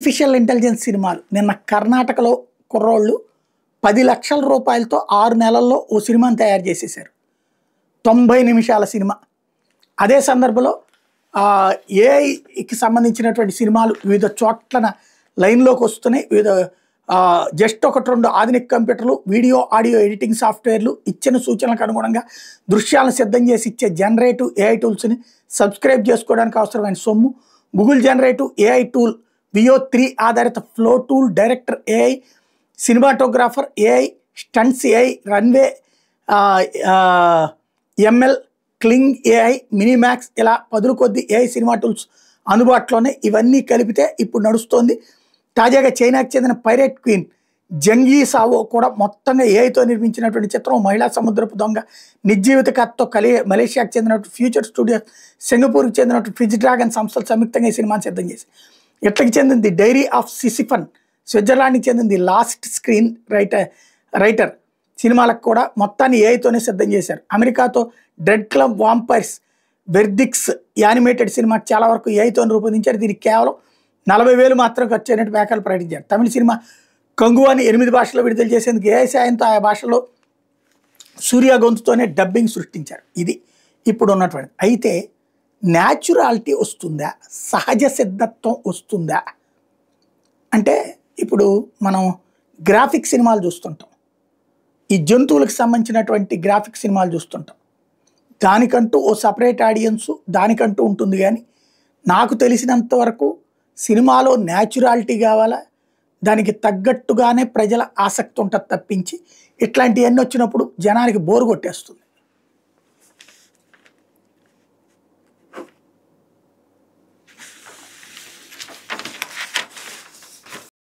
Artificial intelligence సినిమాలు నిన్న కర్ణాటకలో కుర్రోళ్ళు 10 లక్షల రూపాయలతో 6 నెలల్లో ఓ సినిమాని తయారు చేసేసారు. 90 నిమిషాల సినిమా. అదే సందర్భంలో ఏఐకి సంబంధించినటువంటి సినిమాలు వివిధ చోట్లన లైన్లోకి వస్తున్నాయి. వివిధ జస్ట్ ఒకటి రెండు ఆధునిక కంప్యూటర్లు, వీడియో ఆడియో ఎడిటింగ్ సాఫ్ట్వేర్లు ఇచ్చిన సూచనలకు అనుగుణంగా దృశ్యాలను సిద్ధం చేసి ఇచ్చే జనరేటివ్ ఏఐ టూల్స్ని సబ్స్క్రైబ్ చేసుకోవడానికి అవసరమైన సొమ్ము Google generative AI tool Veo 3 ఆధారిత flow tool, director AI, cinematographer AI, stunts AI, runway ML, Kling AI, MiniMax ఇలా 10 కొద్ది ఏఐ సినిమా టూల్స్ అందుబాటులోనే. ఇవన్నీ కలిపితే ఇప్పుడు నడుస్తోంది. తాజాగా చైనాకి చెందిన పైరేట్ క్వీన్ జంగీ సావో కూడా మొత్తంగా ఏఐతో నిర్మించినటువంటి చిత్రం. మహిళా సముద్రపు దొంగ నిర్జీవిత కథతో మలేషియాకి చెందినటువంటి ఫ్యూచర్ స్టూడియోస్, సింగపూర్కి చెందినటువంటి ఫిజ్ డ్రాగన్ సంస్థలు సంయుక్తంగా ఈ సినిమాని సిద్ధం చేసి, ఇట్లకి చెందింది డైరీ ఆఫ్ సిసిఫన్, స్విట్జర్లాండ్కి చెందింది లాస్ట్ స్క్రీన్ రైటర్ సినిమాలకు కూడా మొత్తాన్ని ఏఐతోనే సిద్ధం చేశారు. అమెరికాతో డెడ్ క్లబ్ వాంపైర్స్ వెర్డిక్ట్స్ యానిమేటెడ్ సినిమాకి చాలా వరకు ఏఐతో రూపొందించారు. దీనికి కేవలం 40,000 మాత్రం ఖర్చు అయినట్టు వ్యాఖ్యలు ప్రకటించారు. తమిళ సినిమా కంగువాని 8 భాషల్లో విడుదల చేసేందుకు ఏఐ సాయంతో ఆయా భాషల్లో సూర్య గొంతుతోనే డబ్బింగ్ సృష్టించారు. ఇది ఇప్పుడు ఉన్నటువంటి. అయితే న్యాచురాలిటీ వస్తుందా, సహజ సిద్ధత్వం వస్తుందా అంటే ఇప్పుడు మనం గ్రాఫిక్ సినిమాలు చూస్తుంటాం, ఈ జంతువులకు సంబంధించినటువంటి గ్రాఫిక్ సినిమాలు చూస్తుంటాం. దానికంటూ ఓ సపరేట్ ఆడియన్స్ దానికంటూ ఉంటుంది. కానీ నాకు తెలిసినంత వరకు సినిమాలో న్యాచురాలిటీ కావాలా, దానికి తగ్గట్టుగానే ప్రజల ఆసక్తి ఉంటుంది తప్పించి ఇట్లాంటివన్నీ వచ్చినప్పుడు జనానికి బోరు కొట్టేస్తుంది.